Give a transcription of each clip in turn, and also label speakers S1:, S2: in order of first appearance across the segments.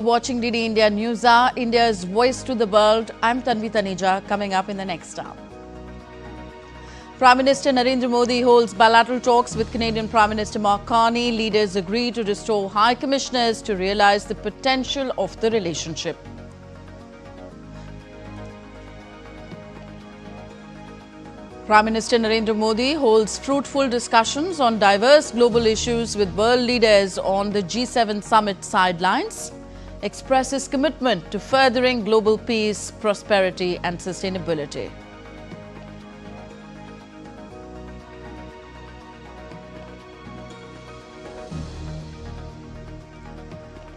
S1: Watching DD India News Hour, India's voice to the world. I'm Tanvi Taneja. Coming up in the next hour. Prime Minister Narendra Modi holds bilateral talks with Canadian Prime Minister Mark Carney. Leaders agree to restore high commissioners to realize the potential of the relationship. Prime Minister Narendra Modi holds fruitful discussions on diverse global issues with world leaders on the G7 summit sidelines. Expresses commitment to furthering global peace, prosperity and sustainability.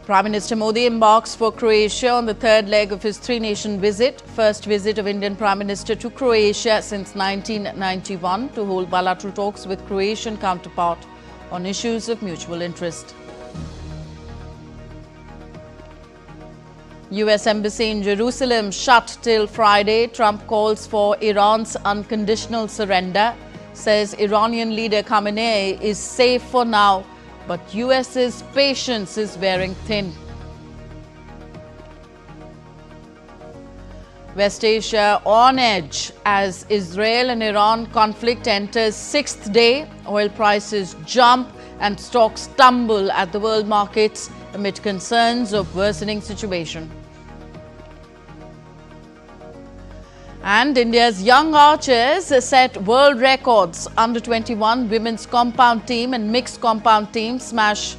S1: Prime Minister Modi embarks for Croatia on the third leg of his three-nation visit. First visit of Indian Prime Minister to Croatia since 1991 to hold bilateral talks with Croatian counterpart on issues of mutual interest. US Embassy in Jerusalem shut till Friday. Trump calls for Iran's unconditional surrender. Says Iranian leader Khamenei is safe for now, but US's patience is wearing thin. West Asia on edge as Israel and Iran conflict enters sixth day. Oil prices jump and stocks tumble at the world markets amid concerns of worsening situation. And India's young archers set world records. Under-21 women's compound team and mixed compound team smash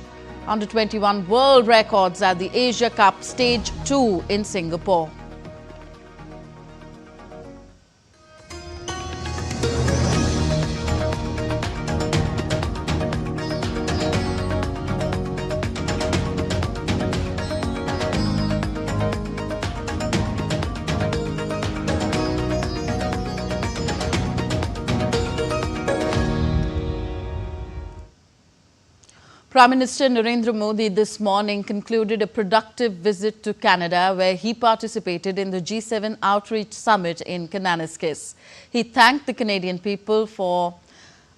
S1: under-21 world records at the Asia Cup Stage 2 in Singapore. Prime Minister Narendra Modi this morning concluded a productive visit to Canada where he participated in the G7 Outreach Summit in Kananaskis. He thanked the Canadian people for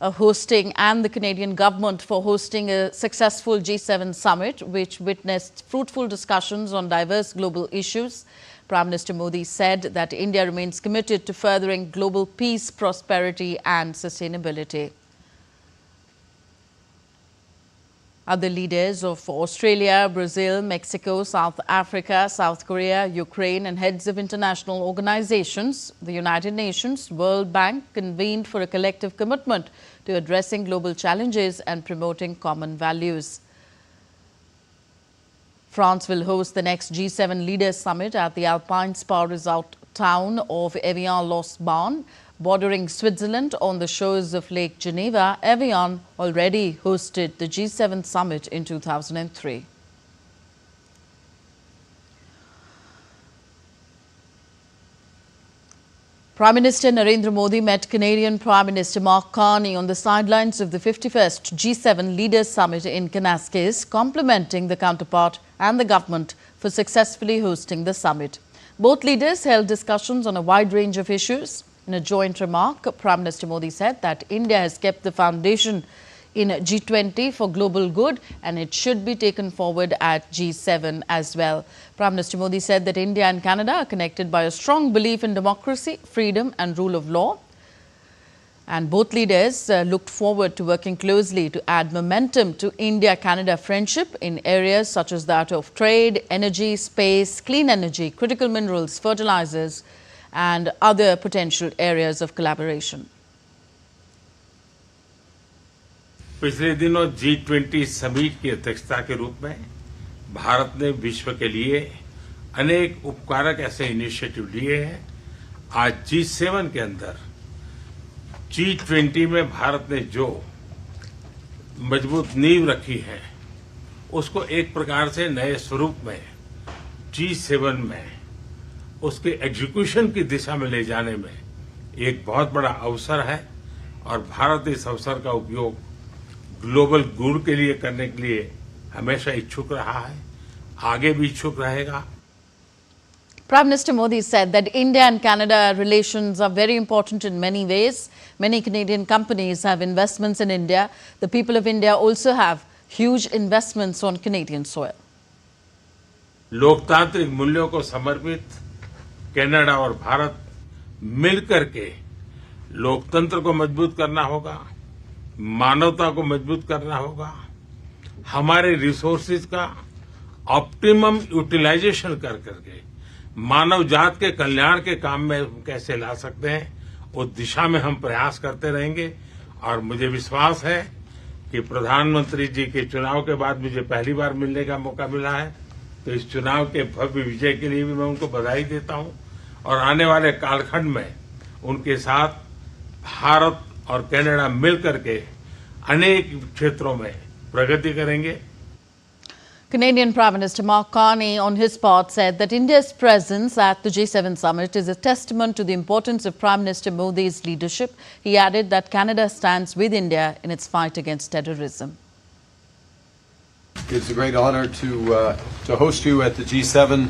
S1: hosting and the Canadian government for hosting a successful G7 summit which witnessed fruitful discussions on diverse global issues. Prime Minister Modi said that India remains committed to furthering global peace, prosperity and sustainability. Other leaders of Australia, Brazil, Mexico, South Africa, South Korea, Ukraine and heads of international organizations, the United Nations, World Bank convened for a collective commitment to addressing global challenges and promoting common values. France will host the next G7 Leaders Summit at the Alpine Spa Resort town of Evian-les-Bains. Bordering Switzerland on the shores of Lake Geneva, Evian already hosted the G7 summit in 2003. Prime Minister Narendra Modi met Canadian Prime Minister Mark Carney on the sidelines of the 51st G7 Leaders Summit in Kananaskis, complimenting the counterpart and the government for successfully hosting the summit. Both leaders held discussions on a wide range of issues. In a joint remark, Prime Minister Modi said that India has kept the foundation in G20 for global good and it should be taken forward at G7 as well. Prime Minister Modi said that India and Canada are connected by a strong belief in democracy, freedom and rule of law. And both leaders looked forward to working closely to add momentum to India-Canada friendship in areas such as that of trade, energy, space, clean energy, critical minerals, fertilizers and other potential areas of collaboration.
S2: पिछले दिनों G20 summit की अध्यक्षता के रूप में भारत ने विश्व के लिए अनेक उपकारक ऐसे इनिशिएटिव लिए हैं। आज G7 के अंदर G20 में भारत ने जो मजबूत नींव रखी है उसको एक प्रकार से नए स्वरूप में G7 में उसके एग्जीक्यूशन की दिशा में ले जाने में एक बहुत बड़ा अवसर है और भारत इस अवसर का उपयोग ग्लोबल गुड के लिए करने के लिए हमेशा इच्छुक रहा है, आगे भी इच्छुक रहेगा।
S1: Prime Minister Modi said that India and Canada relations are very important in many ways. Many Canadian companies have investments in India. The people of India also have huge investments on Canadian soil.
S2: लोकतांत्रिक मूल्यों को समर्पित Canada और भारत मिलकर के लोकतंत्र को मजबूत करना होगा, मानवता को मजबूत करना होगा, हमारे रिसोर्सेज का ऑप्टिमम यूटिलाइजेशन कर करके मानव जात के कल्याण के काम में कैसे ला सकते हैं, उस दिशा में हम प्रयास करते रहेंगे। और मुझे विश्वास है कि प्रधानमंत्री जी के चुनाव के बाद मुझे पहली बार मिलने का मौका मिला है, तो इस चुनाव के भव्य विजय के लिए भी मैं उनको बधाई देता हूं और आने वाले कालखंड में उनके साथ भारत और कनाडा मिलकर के अनेक क्षेत्रों में प्रगति करेंगे।
S1: Canadian Prime Minister Mark Carney, on his part, said that India's presence at the G7 summit is a testament to the importance of Prime Minister Modi's leadership. He added that Canada stands with India in its fight against terrorism.
S3: It's a great honor to host you at the G7.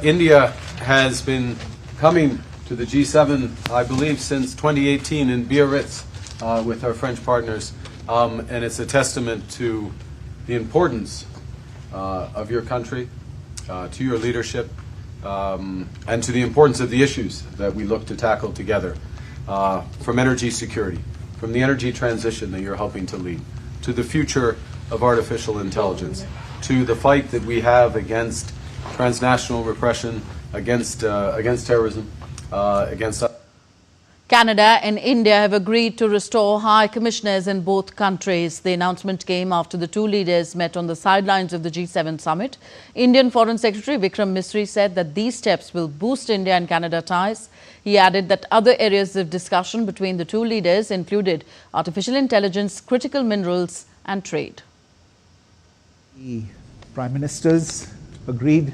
S3: India has been coming to the G7, I believe, since 2018 in Biarritz with our French partners, and it's a testament to the importance of your country, to your leadership, and to the importance of the issues that we look to tackle together, from energy security, from the energy transition that you're helping to lead, to the future of artificial intelligence, to the fight that we have against transnational repression, against terrorism, against.
S1: Canada and India have agreed to restore high commissioners in both countries. The announcement came after the two leaders met on the sidelines of the G7 summit. Indian Foreign Secretary Vikram Misri said that these steps will boost India and Canada ties. He added that other areas of discussion between the two leaders included artificial intelligence, critical minerals and trade.
S4: The Prime Ministers agreed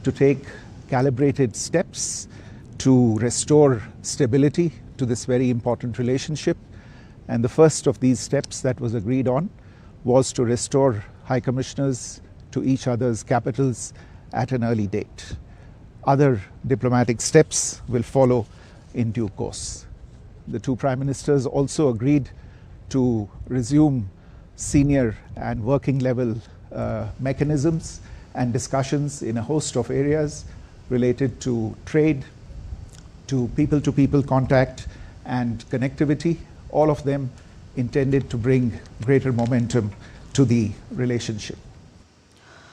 S4: to take calibrated steps to restore stability to this very important relationship. And the first of these steps that was agreed on was to restore High Commissioners to each other's capitals at an early date. Other diplomatic steps will follow in due course. The two Prime Ministers also agreed to resume senior and working level mechanisms and discussions in a host of areas related to trade, to people contact and connectivity, all of them intended to bring greater momentum to the relationship.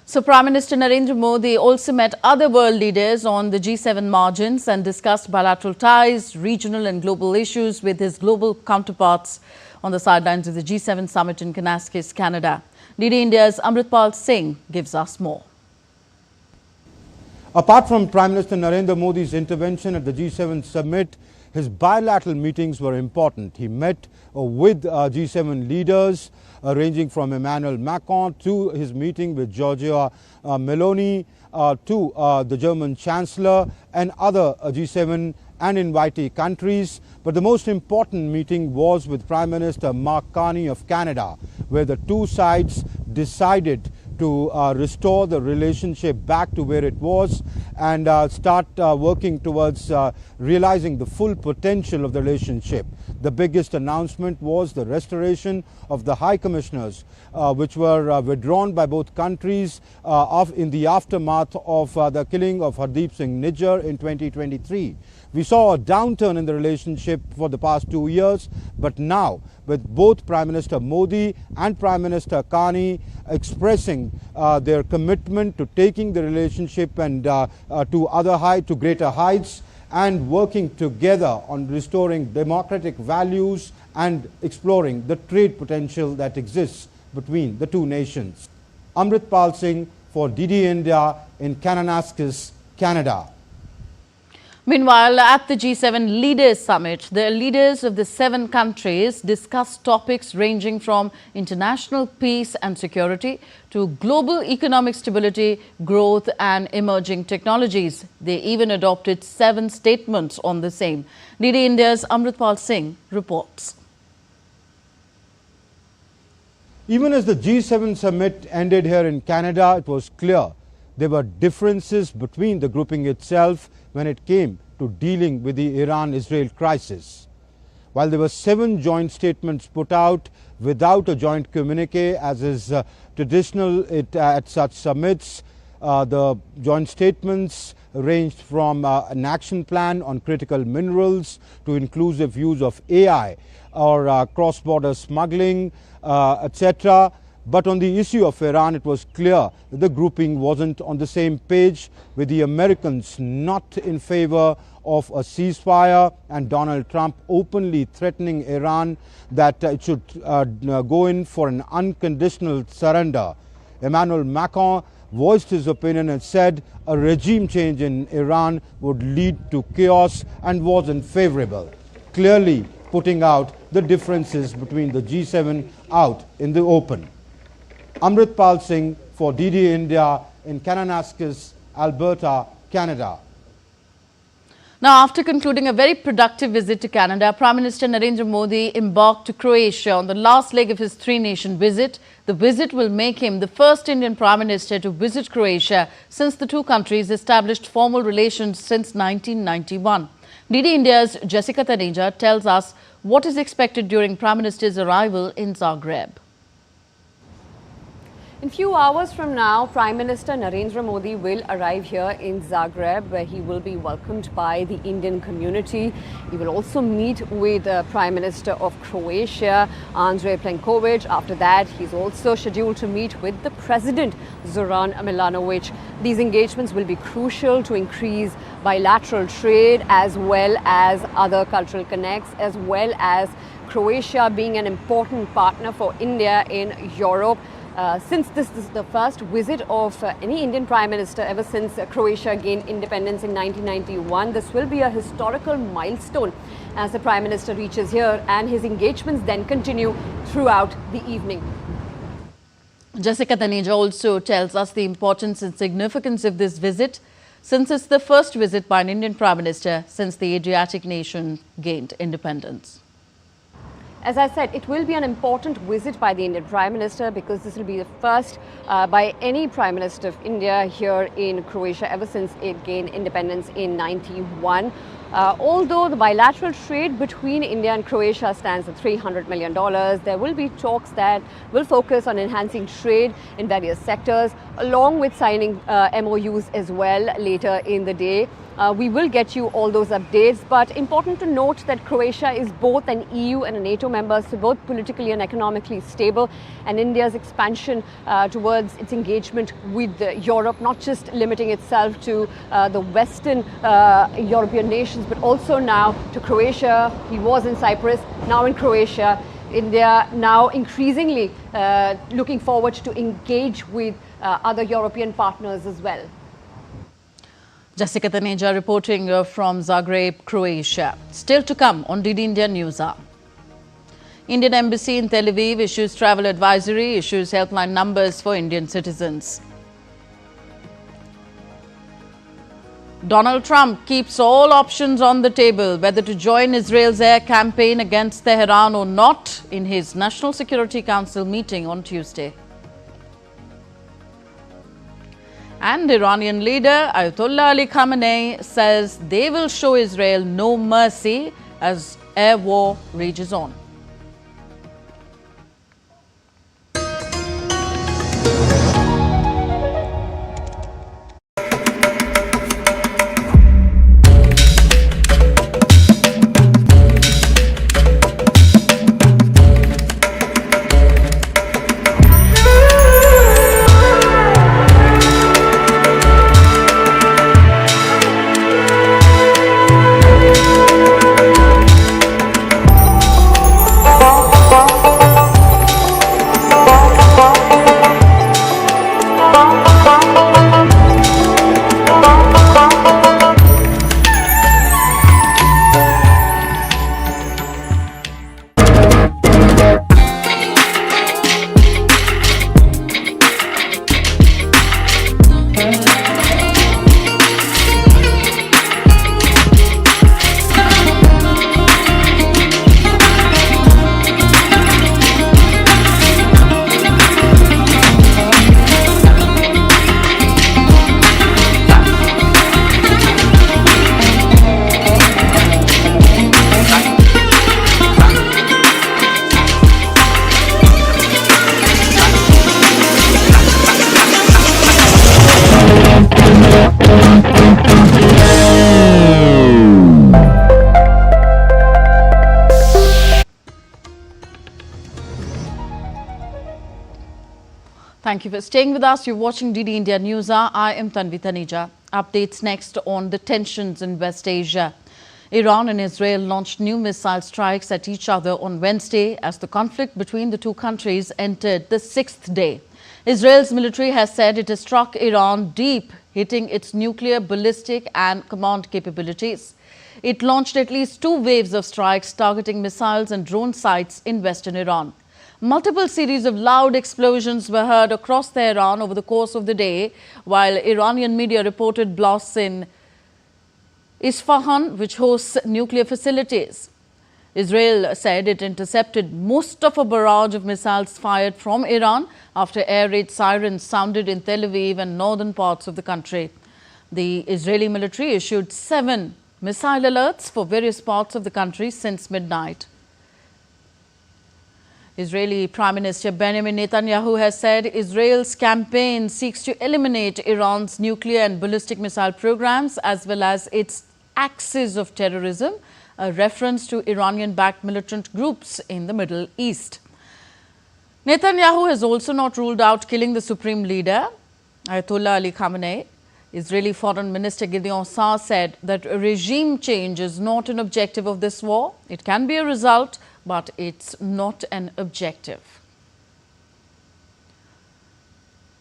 S1: So Prime Minister Narendra Modi also met other world leaders on the G7 margins and discussed bilateral ties, regional and global issues with his global counterparts on the sidelines of the G7 summit in Kanaskis, Canada. DD India's Amritpal Singh gives us more.
S5: Apart from Prime Minister Narendra Modi's intervention at the G7 summit, his bilateral meetings were important. He met with G7 leaders ranging from Emmanuel Macron to his meeting with Giorgia Meloni to the German Chancellor and other G7 and invitee countries. But the most important meeting was with Prime Minister Mark Carney of Canada, where the two sides decided to restore the relationship back to where it was and start working towards realizing the full potential of the relationship. The biggest announcement was the restoration of the High Commissioners, which were withdrawn by both countries in the aftermath of the killing of Hardeep Singh Nijjar in 2023. We saw a downturn in the relationship for the past 2 years, but now with both Prime Minister Modi and Prime Minister Carney expressing their commitment to taking the relationship and to greater heights and working together on restoring democratic values and exploring the trade potential that exists between the two nations. Amritpal Singh for DD India in Kananaskis, Canada.
S1: Meanwhile, at the G7 Leaders Summit, the leaders of the 7 countries discussed topics ranging from international peace and security to global economic stability, growth and emerging technologies. They even adopted 7 statements on the same. DD India's Amritpal Singh reports.
S5: Even as the G7 summit ended here in Canada, it was clear there were differences between the grouping itself when it came to dealing with the Iran-Israel crisis. While there were 7 joint statements put out without a joint communique, as is traditional at such summits, The joint statements ranged from an action plan on critical minerals to inclusive use of AI or cross-border smuggling, etc. But on the issue of Iran, it was clear that the grouping wasn't on the same page, with the Americans not in favor of a ceasefire and Donald Trump openly threatening Iran that it should go in for an unconditional surrender. Emmanuel Macron voiced his opinion and said a regime change in Iran would lead to chaos and wasn't favorable, clearly putting out the differences between the G7 out in the open. Amritpal Singh for DD India in Kananaskis, Alberta, Canada.
S1: Now, after concluding a very productive visit to Canada, Prime Minister Narendra Modi embarked to Croatia on the last leg of his three-nation visit. The visit will make him the first Indian Prime Minister to visit Croatia since the two countries established formal relations since 1991. DD India's Jessica Taneja tells us what is expected during Prime Minister's arrival in Zagreb.
S6: In few hours from now, Prime Minister Narendra Modi will arrive here in Zagreb, where he will be welcomed by the Indian community. He will also meet with Prime Minister of Croatia, Andrej Plenković. After that, he's also scheduled to meet with the President, Zoran Milanovic. These engagements will be crucial to increase bilateral trade as well as other cultural connects, as well as Croatia being an important partner for India in Europe. Since this is the first visit of any Indian Prime Minister ever since Croatia gained independence in 1991, this will be a historical milestone as the Prime Minister reaches here, and his engagements then continue throughout the evening.
S1: Jessica Taneja also tells us the importance and significance of this visit, since it's the first visit by an Indian Prime Minister since the Adriatic nation gained independence.
S6: As I said, it will be an important visit by the Indian Prime Minister, because this will be the first by any Prime Minister of India here in Croatia ever since it gained independence in 1991. Although the bilateral trade between India and Croatia stands at $300 million, there will be talks that will focus on enhancing trade in various sectors, along with signing MOUs as well later in the day. We will get you all those updates, but important to note that Croatia is both an EU and a NATO member, so both politically and economically stable, and India's expansion towards its engagement with Europe, not just limiting itself to the Western European nations, but also now to Croatia. He was in Cyprus, now in Croatia. India now increasingly looking forward to engage with other European partners as well.
S1: Jessica Taneja reporting from Zagreb, Croatia. Still to come on DD India News Hour. Indian Embassy in Tel Aviv issues travel advisory, issues helpline numbers for Indian citizens. Donald Trump keeps all options on the table, whether to join Israel's air campaign against Tehran or not, in his National Security Council meeting on Tuesday. And Iranian leader Ayatollah Ali Khamenei says they will show Israel no mercy as air war rages on. Thank you for staying with us. You're watching DD India News Hour. I am Tanvi Taneja. Updates next on the tensions in West Asia. Iran and Israel launched new missile strikes at each other on Wednesday as the conflict between the two countries entered the 6th day. Israel's military has said it has struck Iran deep, hitting its nuclear, ballistic and command capabilities. It launched at least 2 waves of strikes targeting missiles and drone sites in western Iran. Multiple series of loud explosions were heard across Tehran over the course of the day, while Iranian media reported blasts in Isfahan, which hosts nuclear facilities. Israel said it intercepted most of a barrage of missiles fired from Iran after air raid sirens sounded in Tel Aviv and northern parts of the country. The Israeli military issued 7 missile alerts for various parts of the country since midnight. Israeli Prime Minister Benjamin Netanyahu has said Israel's campaign seeks to eliminate Iran's nuclear and ballistic missile programs as well as its axis of terrorism, a reference to Iranian-backed militant groups in the Middle East. Netanyahu has also not ruled out killing the supreme leader, Ayatollah Ali Khamenei. Israeli Foreign Minister Gideon Saar said that regime change is not an objective of this war. It can be a result, but it's not an objective.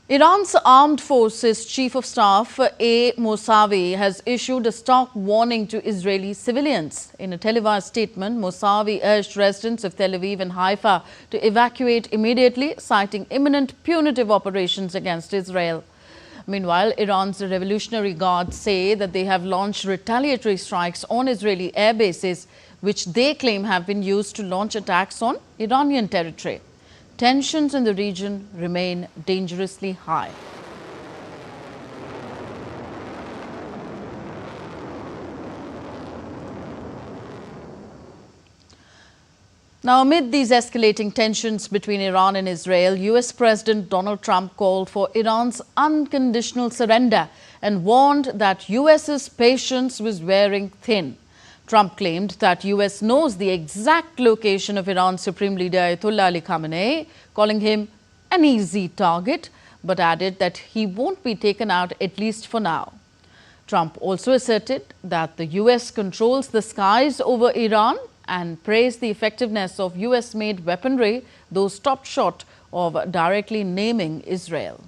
S1: Iran's Armed Forces Chief of Staff A. Mousavi has issued a stark warning to Israeli civilians. In a televised statement, Mousavi urged residents of Tel Aviv and Haifa to evacuate immediately, citing imminent punitive operations against Israel. Meanwhile, Iran's Revolutionary Guard say that they have launched retaliatory strikes on Israeli air bases, which they claim have been used to launch attacks on Iranian territory. Tensions in the region remain dangerously high. Now, amid these escalating tensions between Iran and Israel, US President Donald Trump called for Iran's unconditional surrender and warned that US's patience was wearing thin. Trump claimed that US knows the exact location of Iran's Supreme Leader Ayatollah Ali Khamenei, calling him an easy target, but added that he won't be taken out, at least for now. Trump also asserted that the US controls the skies over Iran and praised the effectiveness of US-made weaponry, though stopped short of directly naming Israel.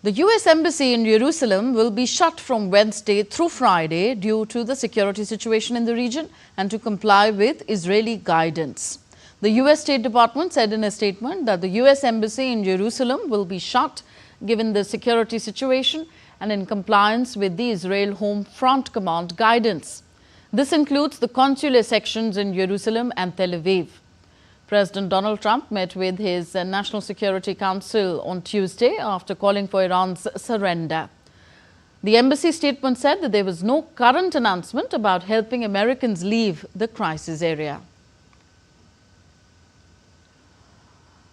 S1: The US Embassy in Jerusalem will be shut from Wednesday through Friday due to the security situation in the region and to comply with Israeli guidance. The US State Department said in a statement that the US Embassy in Jerusalem will be shut given the security situation and in compliance with the Israel Home Front Command guidance. This includes the consular sections in Jerusalem and Tel Aviv. President Donald Trump met with his National Security Council on Tuesday after calling for Iran's surrender. The embassy statement said that there was no current announcement about helping Americans leave the crisis area.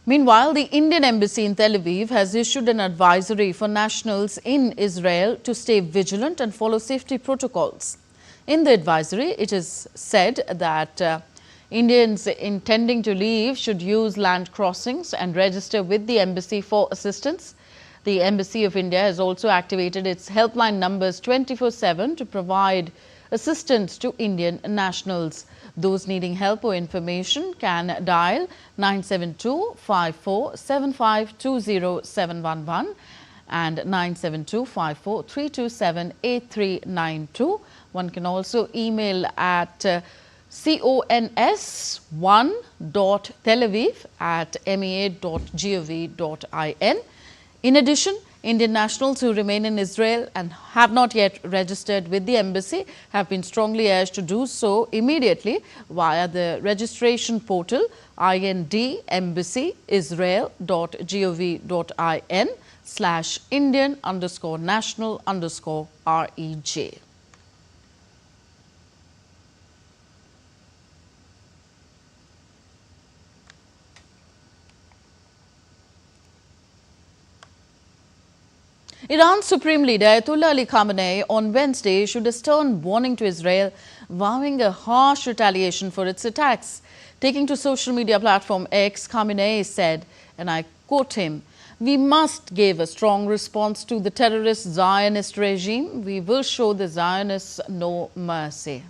S1: Meanwhile, the Indian Embassy in Tel Aviv has issued an advisory for nationals in Israel to stay vigilant and follow safety protocols. In the advisory, it is said that Indians intending to leave should use land crossings and register with the embassy for assistance. The Embassy of India has also activated its helpline numbers 24/7 to provide assistance to Indian nationals. Those needing help or information can dial 972-5475-20711 and 972-54-327-8392. One can also email at cons1.telaviv@mea.gov.in. In addition, Indian nationals who remain in Israel and have not yet registered with the embassy have been strongly urged to do so immediately via the registration portal indembassyisrael.gov.in/Indian_national_reg. Iran's Supreme Leader Ayatollah Ali Khamenei on Wednesday issued a stern warning to Israel, vowing a harsh retaliation for its attacks. Taking to social media platform X, Khamenei said, and I quote him, "We must give a strong response to the terrorist Zionist regime. We will show the Zionists no mercy."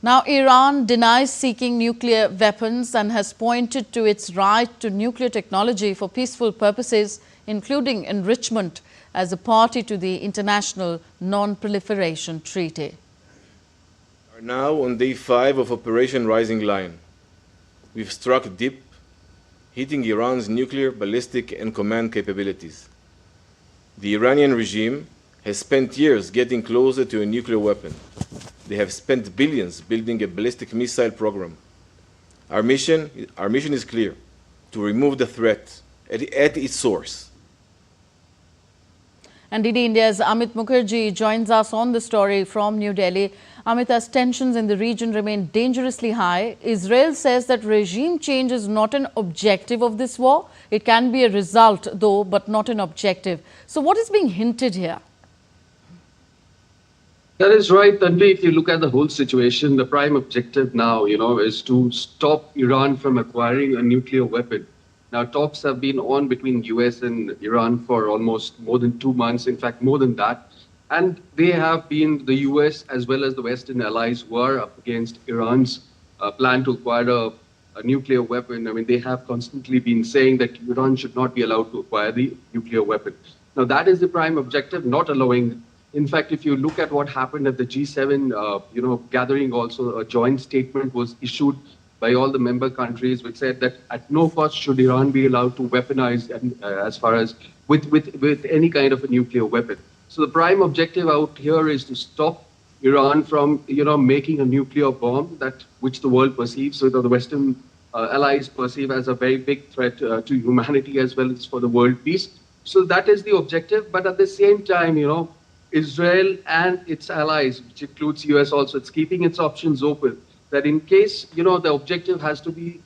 S1: Now, Iran denies seeking nuclear weapons and has pointed to its right to nuclear technology for peaceful purposes, including enrichment, as a party to the International Non-Proliferation Treaty.
S7: We are now on day 5 of Operation Rising Lion. We've struck deep, hitting Iran's nuclear, ballistic, and command capabilities. The Iranian regime has spent years getting closer to a nuclear weapon. They have spent billions building a ballistic missile program. Our mission is clear: to remove the threat at its source.
S1: And DD India's Amit Mukherjee joins us on the story from New Delhi. Amit, as tensions in the region remain dangerously high, Israel says that regime change is not an objective of this war. It can be a result, though, but not an objective. So what is being hinted here?
S8: That is right, Tanvi. If you look at the whole situation, the prime objective now, is to stop Iran from acquiring a nuclear weapon. Now, talks have been on between US and Iran for almost more than 2 months, in fact, more than that. And they have been, the US as well as the Western allies who are up against Iran's plan to acquire a nuclear weapon. I mean, they have constantly been saying that Iran should not be allowed to acquire the nuclear weapon. Now, that is the prime objective, not allowing. In fact, if you look at what happened at the G7, gathering, also a joint statement was issued by all the member countries, which said that at no cost should Iran be allowed to weaponize as far as with any kind of a nuclear weapon. So the prime objective out here is to stop Iran from, making a nuclear bomb which the world perceives, so the Western allies perceive as a very big threat to humanity as well as for the world peace. So that is the objective. But at the same time, Israel and its allies, which includes US also, it's keeping its options open, that in case, the objective has to be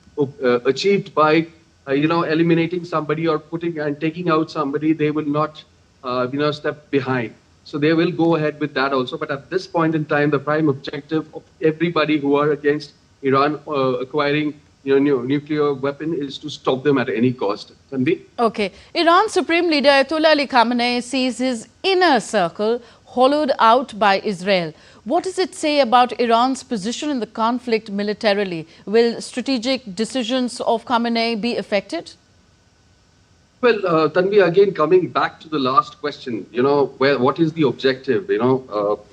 S8: achieved by, eliminating somebody or taking out somebody, they will not, step behind. So they will go ahead with that also. But at this point in time, the prime objective of everybody who are against Iran acquiring nuclear weapon is to stop them at any cost. Tanvi?
S1: Okay. Iran's Supreme Leader Ayatollah Ali Khamenei sees his inner circle hollowed out by Israel. What does it say about Iran's position in the conflict militarily? Will strategic decisions of Khamenei be affected?
S8: Well, Tanvi, again, coming back to the last question, what is the objective?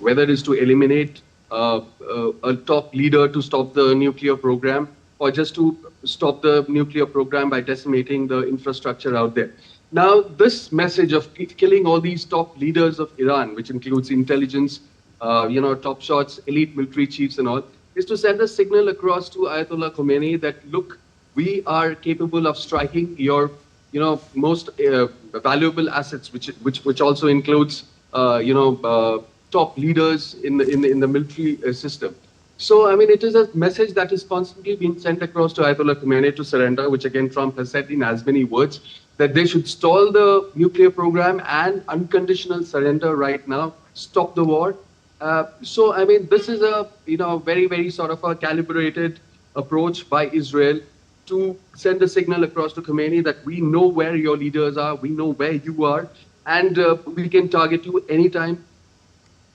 S8: Whether it is to eliminate a top leader to stop the nuclear program, or just to stop the nuclear program by decimating the infrastructure out there. Now, this message of killing all these top leaders of Iran, which includes intelligence, top shots, elite military chiefs and all, is to send a signal across to Ayatollah Khomeini that, look, we are capable of striking your, most valuable assets, which also includes, top leaders in the military system. So, I mean, it is a message that is constantly being sent across to Ayatollah Khomeini to surrender, which again Trump has said in as many words, that they should stall the nuclear program and unconditional surrender right now, stop the war. So, I mean, this is a, very, very sort of a calibrated approach by Israel to send a signal across to Khomeini that we know where your leaders are, we know where you are, and we can target you anytime,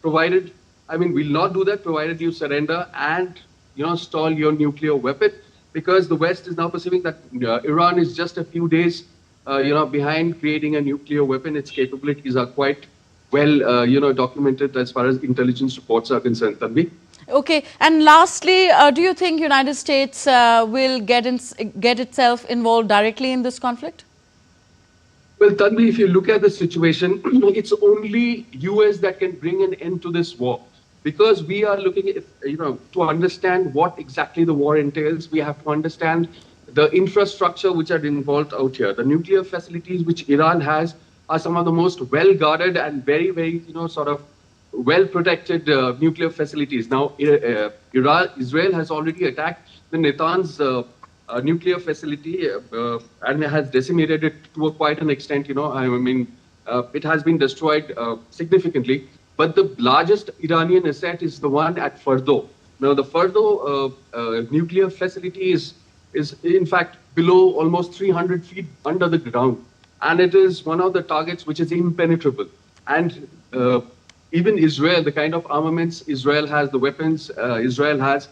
S8: provided, we'll not do that provided you surrender and, stall your nuclear weapon, because the West is now perceiving that Iran is just a few days, behind creating a nuclear weapon. Its capabilities are quite well, documented as far as intelligence reports are concerned. Tanvi?
S1: Okay. And lastly, do you think United States will get itself involved directly in this conflict?
S8: Well, Tanvi, if you look at the situation, it's only US that can bring an end to this war. Because we are looking at, to understand what exactly the war entails, we have to understand the infrastructure which are involved out here. The nuclear facilities which Iran has are some of the most well-guarded and very, very, sort of well-protected nuclear facilities. Now, Israel has already attacked the Natanz nuclear facility and has decimated it to quite an extent. It has been destroyed significantly. But the largest Iranian asset is the one at Fordo. Now, the Fordow nuclear facility is in fact below almost 300 feet under the ground, and it is one of the targets which is impenetrable. And even Israel, the kind of armaments Israel has, the weapons Israel has,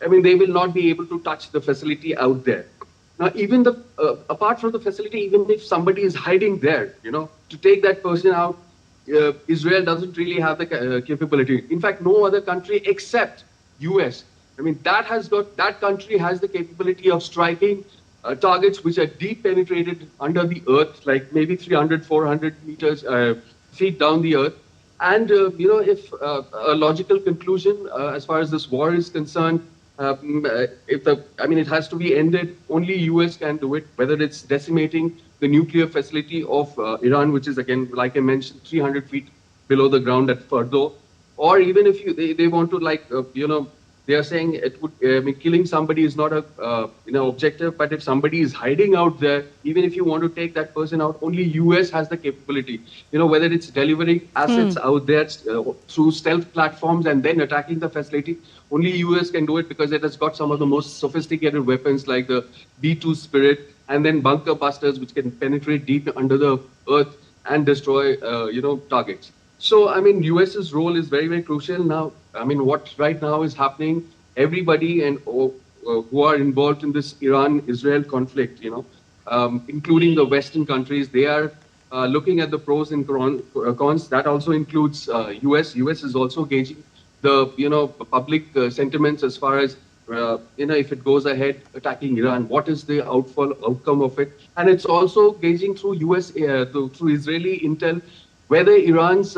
S8: I mean, they will not be able to touch the facility out there. Now, even apart from the facility, even if somebody is hiding there, to take that person out, Israel doesn't really have the capability. In fact, no other country except US. I mean, that country has the capability of striking targets which are deep penetrated under the earth, like maybe 300, 400 feet down the earth. And, if a logical conclusion as far as this war is concerned, it has to be ended. Only US can do it, whether it's decimating the nuclear facility of Iran, which is, again, like I mentioned, 300 feet below the ground at Fordow, or even if they want to, they are saying it would killing somebody is not a objective, but if somebody is hiding out there, even if you want to take that person out, only US has the capability. Whether it's delivering assets out there through stealth platforms and then attacking the facility, only US can do it because it has got some of the most sophisticated weapons like the B-2 Spirit and then bunker busters, which can penetrate deep under the earth and destroy targets. So, I mean, US's role is very, very crucial now. I mean, what right now is happening, everybody and who are involved in this Iran-Israel conflict, including the Western countries, they are looking at the pros and cons. That also includes US. US is also gauging the, public sentiments as far as, if it goes ahead attacking Iran, what is the outcome of it? And it's also gauging through through Israeli intel, whether Iran's,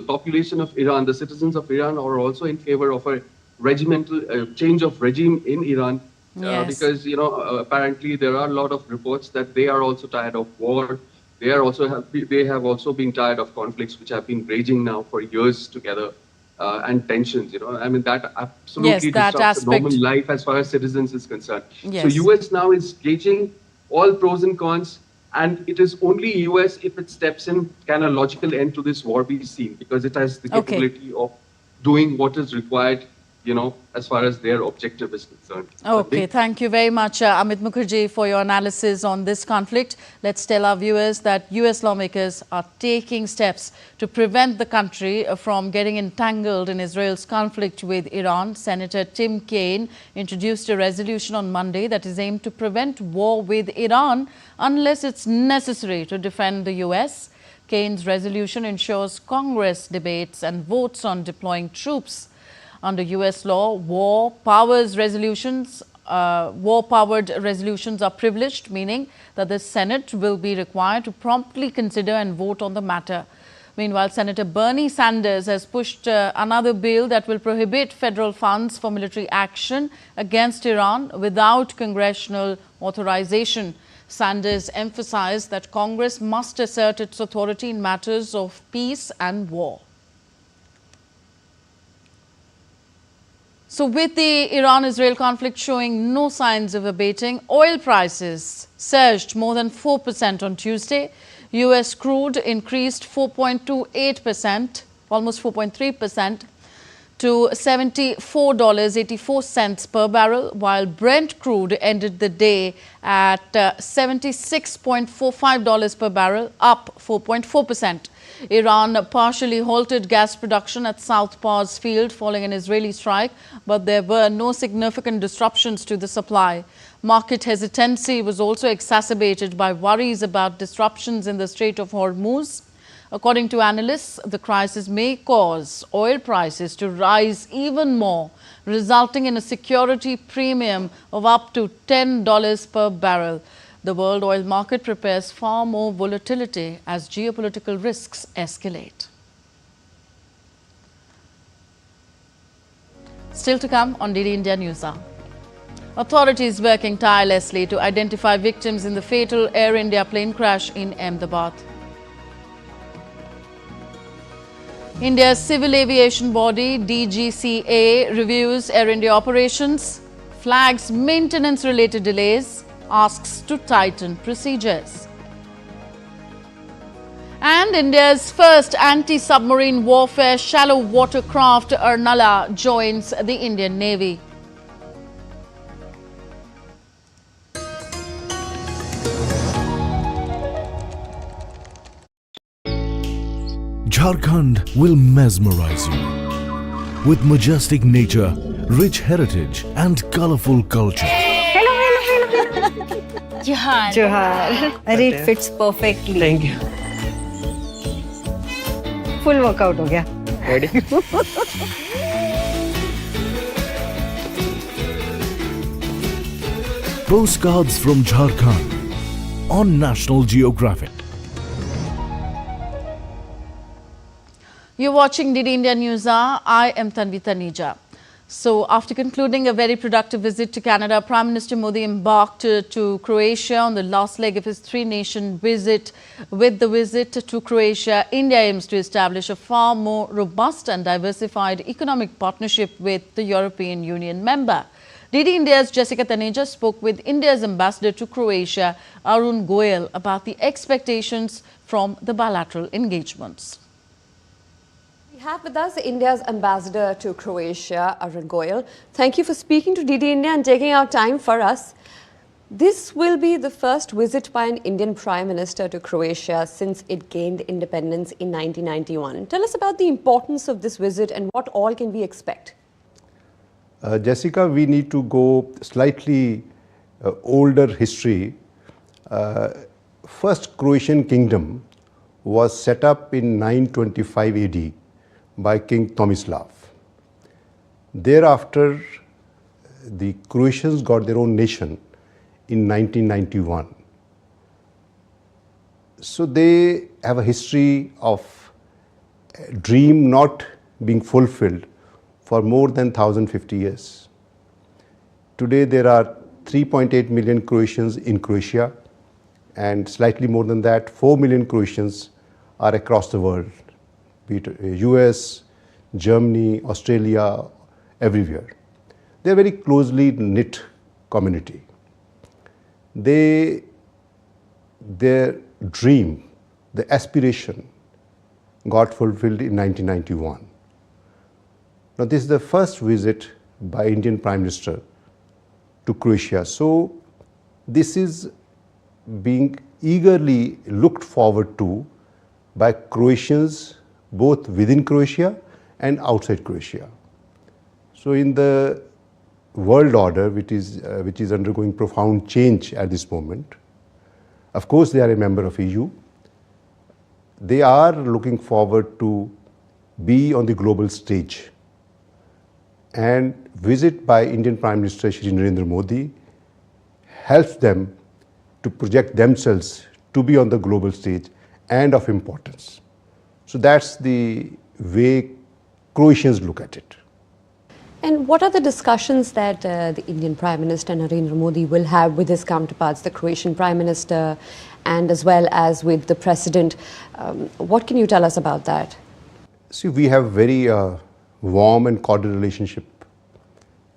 S8: population of Iran, the citizens of Iran are also in favor of a regimental change of regime in Iran.
S1: Yes.
S8: Because, apparently there are a lot of reports that they are also tired of war. They have also been tired of conflicts which have been raging now for years together, and tensions, I mean, that absolutely disrupts the normal life as far as citizens is concerned.
S1: Yes.
S8: So US now is gauging all pros and cons. And it is only US, if it steps in, can a logical end to this war be seen, because it has the capability of doing what is required, as far as their objective is concerned.
S1: Okay, thank you very much, Amit Mukherjee, for your analysis on this conflict. Let's tell our viewers that US lawmakers are taking steps to prevent the country from getting entangled in Israel's conflict with Iran. Senator Tim Kaine introduced a resolution on Monday that is aimed to prevent war with Iran unless it's necessary to defend the US. Kaine's resolution ensures Congress debates and votes on deploying troops. Under US law, war-powered resolutions are privileged, meaning that the Senate will be required to promptly consider and vote on the matter. Meanwhile, Senator Bernie Sanders has pushed another bill that will prohibit federal funds for military action against Iran without congressional authorization. Sanders emphasized that Congress must assert its authority in matters of peace and war. So with the Iran-Israel conflict showing no signs of abating, oil prices surged more than 4% on Tuesday. US crude increased 4.28%, almost 4.3%, to $74.84 per barrel, while Brent crude ended the day at $76.45 per barrel, up 4.4%. Iran partially halted gas production at South Pars field following an Israeli strike, but there were no significant disruptions to the supply. Market hesitancy was also exacerbated by worries about disruptions in the Strait of Hormuz. According to analysts, the crisis may cause oil prices to rise even more, resulting in a security premium of up to $10 per barrel. The world oil market prepares far more volatility as geopolitical risks escalate. Still to come on DD India News Hour. Authorities working tirelessly to identify victims in the fatal Air India plane crash in Ahmedabad. India's civil aviation body DGCA reviews Air India operations, flags maintenance-related delays, asks to tighten procedures. And India's first anti-submarine warfare shallow watercraft Arnala joins the Indian Navy.
S9: Jharkhand will mesmerize you with majestic nature, rich heritage and colorful culture.
S10: Johar. It fits perfectly.
S11: Thank you.
S10: Full workout हो गया.
S11: Ready?
S9: Postcards from Jharkhand on National Geographic.
S1: You're watching DD India News Hour. I am Tanvi Taneja. So, after concluding a very productive visit to Canada, Prime Minister Modi embarked to Croatia on the last leg of his three-nation visit. With the visit to Croatia, India aims to establish a far more robust and diversified economic partnership with the European Union member. DD India's Jessica Taneja spoke with India's ambassador to Croatia, Arun Goyal, about the expectations from the bilateral engagements.
S6: We have with us India's ambassador to Croatia, Arun Goyal. Thank you for speaking to DD India and taking out time for us. This will be the first visit by an Indian Prime Minister to Croatia since it gained independence in 1991. Tell us about the importance of this visit and what all can we expect.
S5: Jessica, we need to go slightly older history. First Croatian kingdom was set up in 925 AD by King Tomislav. Thereafter, the Croatians got their own nation in 1991. So they have a history of a dream not being fulfilled for more than 1,050 years. Today there are 3.8 million Croatians in Croatia, and slightly more than that, 4 million Croatians are across the world, be it US, Germany, Australia, everywhere. They are a very closely knit community. Their dream, the aspiration, got fulfilled in 1991. Now, this is the first visit by Indian Prime Minister to Croatia. So, this is being eagerly looked forward to by Croatians both within Croatia and outside Croatia. So, in the world order, which is undergoing profound change at this moment, of course, they are a member of EU. They are looking forward to be on the global stage. And visit by Indian Prime Minister Shri Narendra Modi helps them to project themselves to be on the global stage and of importance. So that's the way Croatians look at it.
S6: And what are the discussions that the Indian Prime Minister Narendra Modi will have with his counterparts, the Croatian Prime Minister, and as well as with the President? What can you tell us about that?
S5: See, we have very warm and cordial relationship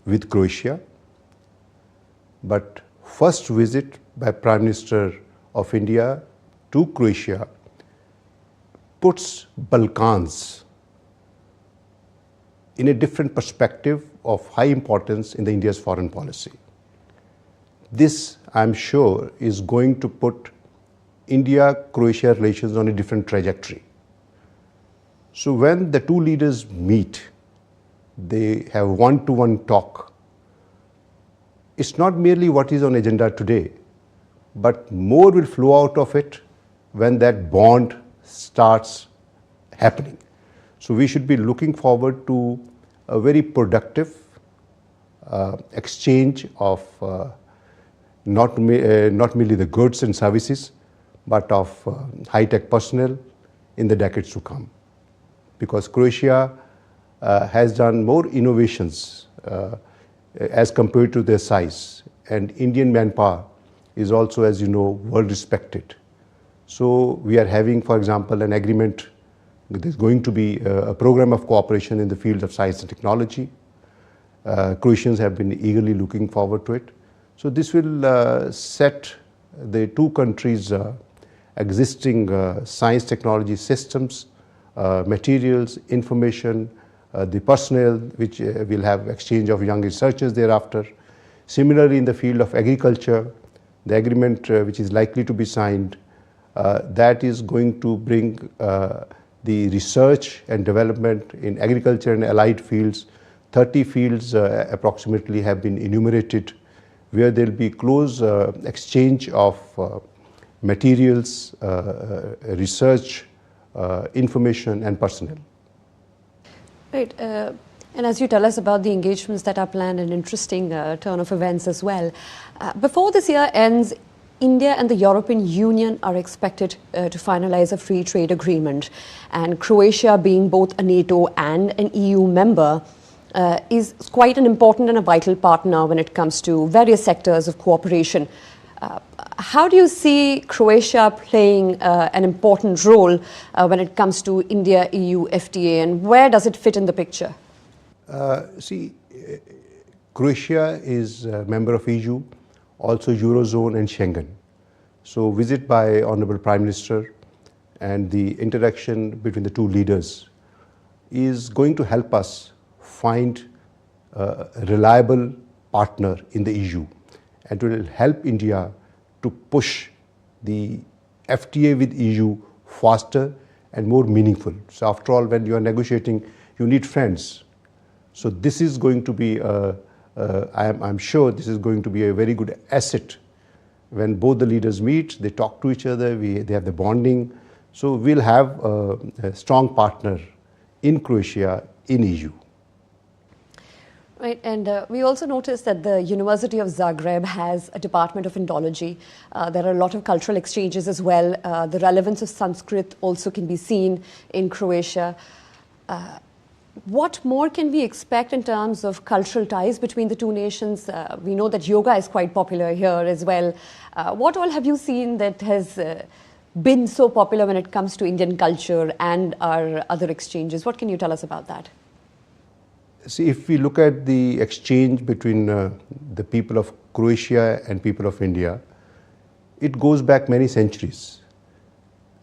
S5: with Croatia. But first visit by Prime Minister of India to Croatia puts Balkans in a different perspective of high importance in the India's foreign policy. This, I'm sure, is going to put India-Croatia relations on a different trajectory. So when the two leaders meet, they have one-to-one talk. It's not merely what is on agenda today, but more will flow out of it when that bond starts happening. So we should be looking forward to a very productive exchange of not merely the goods and services, but of high-tech personnel in the decades to come. Because Croatia has done more innovations as compared to their size, and Indian manpower is also, as you know, world respected. So we are having, for example, an agreement. There's going to be a program of cooperation in the field of science and technology. Croatians have been eagerly looking forward to it. So this will set the two countries
S11: existing science technology systems, materials, information, the personnel, which will have exchange of young researchers thereafter. Similarly, in the field of agriculture, the agreement which is likely to be signed, that is going to bring the research and development in agriculture and allied fields. 30 fields approximately have been enumerated, where there will be close exchange of materials, research, information and personnel.
S6: Right. And as you tell us about the engagements that are planned, an interesting turn of events as well. Before this year ends, India and the European Union are expected to finalize a free trade agreement. And Croatia, being both a NATO and an EU member, is quite an important and a vital partner when it comes to various sectors of cooperation. How do you see Croatia playing an important role when it comes to India-EU FTA, and where does it fit in the picture?
S11: Croatia is a member of EU, also Eurozone and Schengen. So visit by Honorable Prime Minister and the interaction between the two leaders is going to help us find a reliable partner in the EU, and it will help India to push the FTA with EU faster and more meaningful. So after all, when you are negotiating, you need friends. So this is going to be, I'm sure this is going to be a very good asset. When both the leaders meet, they talk to each other, they have the bonding. So we'll have a strong partner in Croatia, in EU.
S6: Right, and we also noticed that the University of Zagreb has a Department of Indology. There are a lot of cultural exchanges as well. The relevance of Sanskrit also can be seen in Croatia. What more can we expect in terms of cultural ties between the two nations? We know that yoga is quite popular here as well. What all have you seen that has been so popular when it comes to Indian culture and our other exchanges? What can you tell us about that?
S11: See, if we look at the exchange between the people of Croatia and people of India, it goes back many centuries.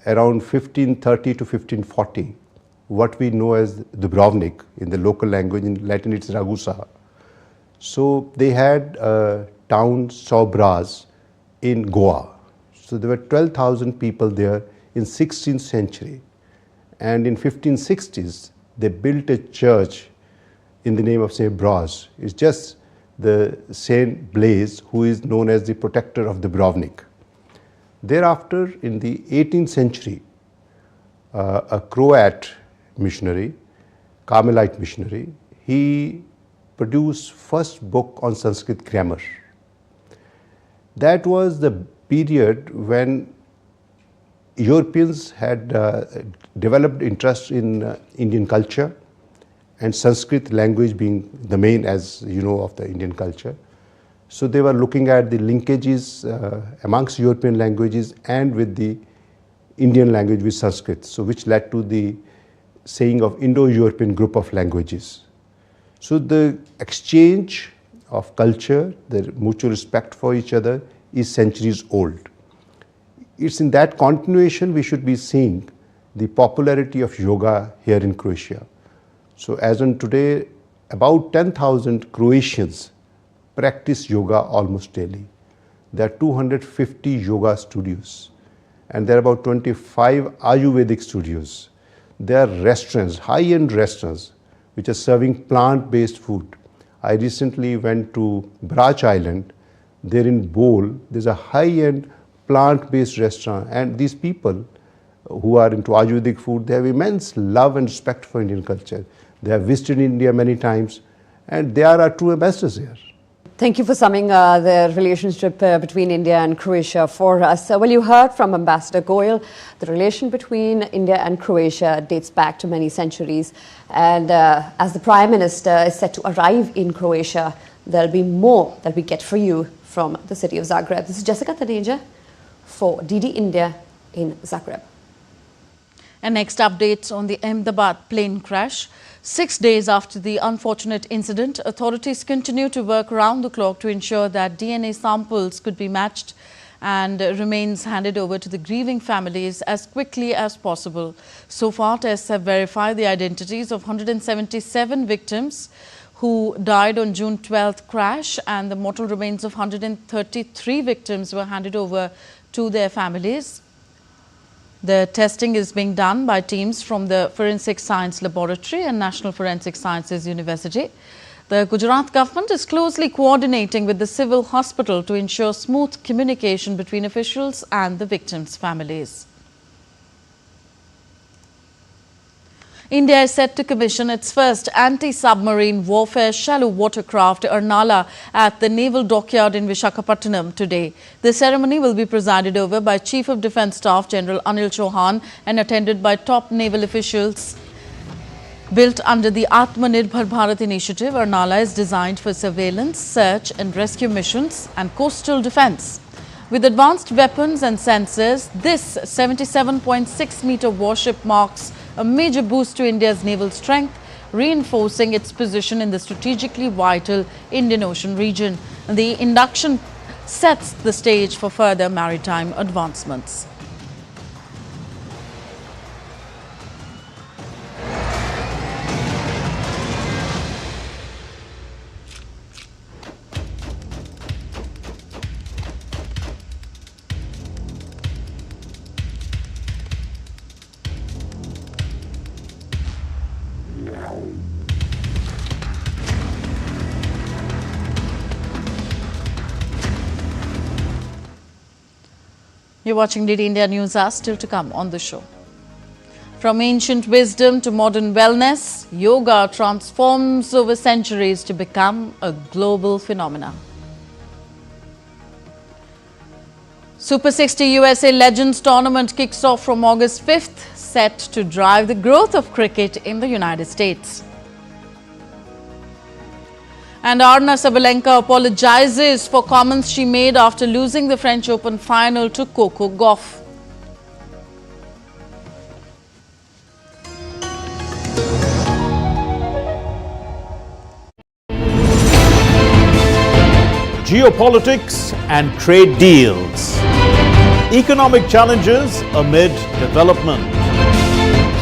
S11: Around 1530 to 1540, what we know as Dubrovnik, in the local language, in Latin it's Ragusa. So they had a town, Sobras, in Goa. So there were 12,000 people there in 16th century. And in 1560s, they built a church in the name of Saint Braz. It's just the Saint Blaise, who is known as the protector of Dubrovnik. Thereafter, in the 18th century, a Croat missionary, Carmelite missionary, he produced first book on Sanskrit grammar. That was the period when Europeans had developed interest in Indian culture, and Sanskrit language being the main, as you know, of the Indian culture. So they were looking at the linkages amongst European languages and with the Indian language with Sanskrit, so which led to the saying of Indo-European group of languages. So the exchange of culture, the mutual respect for each other is centuries old. It's in that continuation we should be seeing the popularity of yoga here in Croatia. So as on today, about 10,000 Croatians practice yoga almost daily. There are 250 yoga studios, and there are about 25 Ayurvedic studios. There are restaurants, high-end restaurants, which are serving plant-based food. I recently went to Brach Island. There in Bol, there's a high-end plant-based restaurant, and these people who are into Ayurvedic food, they have immense love and respect for Indian culture. They have visited India many times, and they are our true ambassadors here.
S6: Thank you for summing the relationship between India and Croatia for us. Well, you heard from Ambassador Goyal, the relation between India and Croatia dates back to many centuries. And as the Prime Minister is set to arrive in Croatia, there'll be more that we get for you from the city of Zagreb. This is Jessica Taneja for DD India in Zagreb.
S1: And next updates on the Ahmedabad plane crash. 6 days after the unfortunate incident, authorities continue to work round the clock to ensure that DNA samples could be matched and remains handed over to the grieving families as quickly as possible. So far, tests have verified the identities of 177 victims who died on June 12th crash, and the mortal remains of 133 victims were handed over to their families. The testing is being done by teams from the Forensic Science Laboratory and National Forensic Sciences University. The Gujarat government is closely coordinating with the civil hospital to ensure smooth communication between officials and the victims' families. India is set to commission its first anti-submarine warfare shallow watercraft Arnala at the Naval Dockyard in Visakhapatnam today. The ceremony will be presided over by Chief of Defence Staff General Anil Chauhan and attended by top naval officials. Built under the Atmanirbhar Bharat initiative, Arnala is designed for surveillance, search and rescue missions and coastal defence. With advanced weapons and sensors, this 77.6-metre warship marks a major boost to India's naval strength, reinforcing its position in the strategically vital Indian Ocean region. The induction sets the stage for further maritime advancements. You're watching DD India News Hour, still to come on the show. From ancient wisdom to modern wellness, yoga transforms over centuries to become a global phenomenon. Super 60 USA Legends Tournament kicks off from August 5th, set to drive the growth of cricket in the United States. And Arna Sabalenka apologizes for comments she made after losing the French Open final to Coco Gauff.
S12: Geopolitics and trade deals. Economic challenges amid development.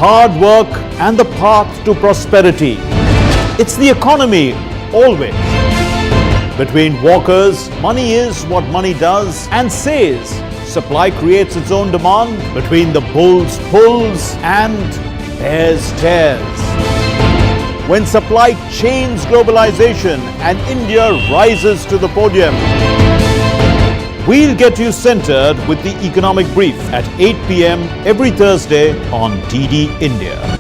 S12: Hard work and the path to prosperity. It's the economy always. Between walkers, money is what money does and says. Supply creates its own demand. Between the bulls pulls and bears tears. When supply chains globalization and India rises to the podium. We'll get you centered with the economic brief at 8 p.m. every Thursday on DD India.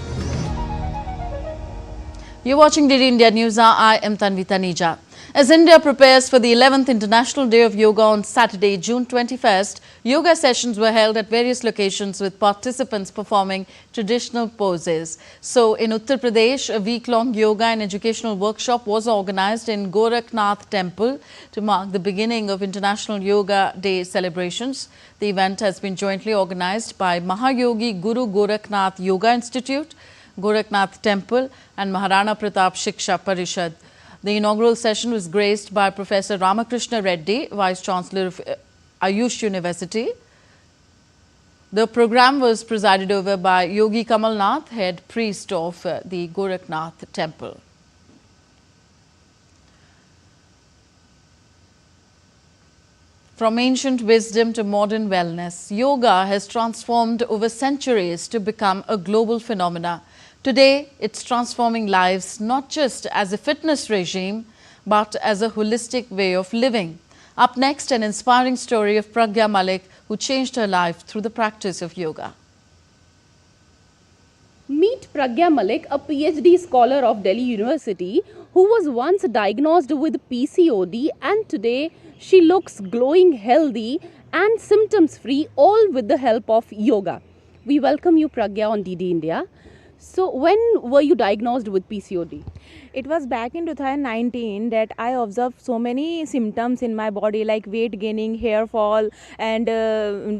S1: You're watching DD India News Hour. I am Tanvi Taneja. As India prepares for the 11th International Day of Yoga on Saturday, June 21st, yoga sessions were held at various locations with participants performing traditional poses. So, in Uttar Pradesh, a week-long yoga and educational workshop was organized in Gorakhnath Temple to mark the beginning of International Yoga Day celebrations. The event has been jointly organized by Mahayogi Guru Gorakhnath Yoga Institute, Gorakhnath Temple and Maharana Pratap Shiksha Parishad. The inaugural session was graced by Professor Ramakrishna Reddy, Vice Chancellor of Ayush University. The program was presided over by Yogi Kamal Nath, head priest of the Gorakhnath Temple. From ancient wisdom to modern wellness, yoga has transformed over centuries to become a global phenomenon. Today, it's transforming lives not just as a fitness regime, but as a holistic way of living. Up next, an inspiring story of Pragya Malik, who changed her life through the practice of yoga.
S13: Meet Pragya Malik, a PhD scholar of Delhi University, who was once diagnosed with PCOD, and today she looks glowing, healthy and symptoms-free, all with the help of yoga. We welcome you, Pragya, on DD India. So, when were you diagnosed with PCOD? It was back in 2019 that I observed so many symptoms in my body, like weight gaining, hair fall, and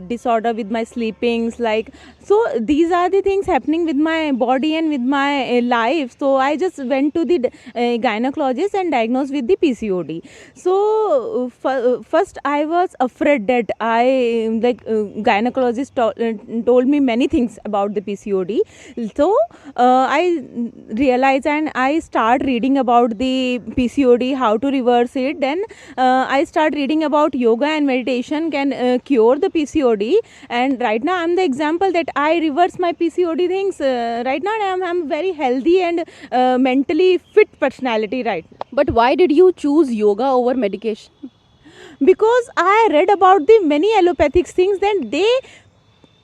S13: disorder with my sleepings. Like, so these are the things happening with my body and with my life. So I just went to the gynecologist and diagnosed with the PCOD. So first I was afraid that gynecologist told me many things about the PCOD. So I realized and I start reading about the PCOD, how to reverse it. Then I start reading about yoga and meditation can cure the PCOD. And right now I'm the example that I reverse my PCOD things. Right now I'm very healthy and mentally fit personality, right?
S6: But why did you choose yoga over medication?
S13: Because I read about the many allopathic things, then they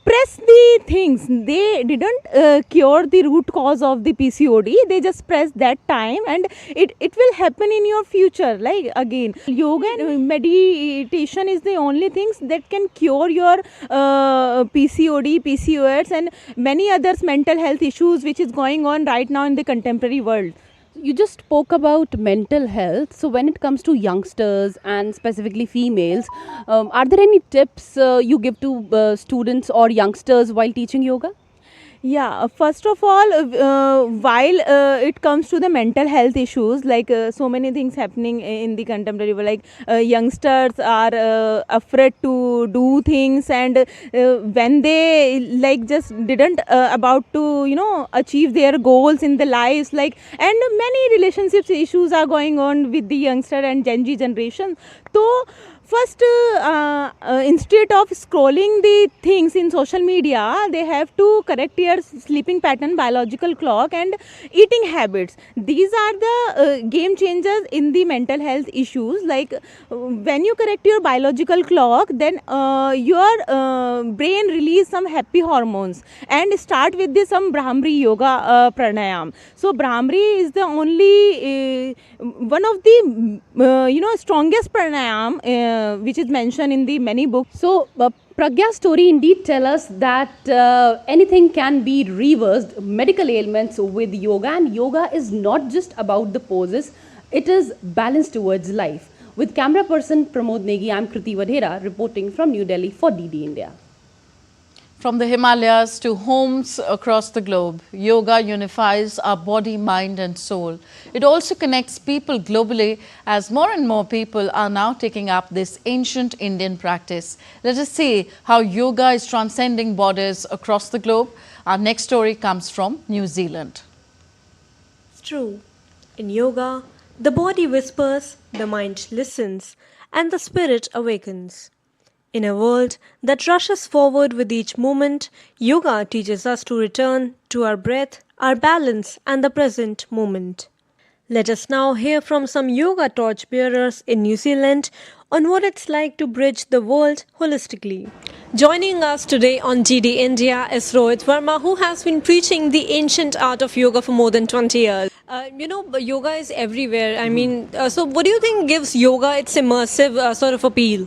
S13: press the things. They didn't cure the root cause of the PCOD. They just press that time, and it will happen in your future. Like again, yoga and meditation is the only things that can cure your PCOD, PCOS, and many others mental health issues which is going on right now in the contemporary world.
S6: You just spoke about mental health. So when it comes to youngsters and specifically females, are there any tips you give to students or youngsters while teaching yoga?
S13: Yeah, first of all, while it comes to the mental health issues, like so many things happening in the contemporary world, like youngsters are afraid to do things, and when they like just didn't about to achieve their goals in the lives, like, and many relationships issues are going on with the youngster and Gen Z generation. So first, instead of scrolling the things in social media, they have to correct their sleeping pattern, biological clock, and eating habits. These are the game changers in the mental health issues. Like when you correct your biological clock, then your brain release some happy hormones, and start with this some Brahmari yoga pranayam. So Brahmari is the only one of the strongest pranayam which is mentioned in the many books.
S6: So Pragya's story indeed tell us that anything can be reversed, medical ailments with yoga, and yoga is not just about the poses, it is balance towards life. With camera person Pramod Negi, I'm Kriti Vadhera reporting from New Delhi for DD India.
S1: From the Himalayas to homes across the globe, yoga unifies our body, mind and soul. It also connects people globally as more and more people are now taking up this ancient Indian practice. Let us see how yoga is transcending borders across the globe. Our next story comes from New Zealand.
S14: It's true. In yoga, the body whispers, the mind listens, and the spirit awakens. In a world that rushes forward with each moment, yoga teaches us to return to our breath, our balance, and the present moment. Let us now hear from some yoga torchbearers in New Zealand on what it's like to bridge the world holistically. Joining us today on GD India is Rohit Verma, who has been preaching the ancient art of yoga for more than 20 years. Yoga is everywhere. So what do you think gives yoga its immersive sort of appeal?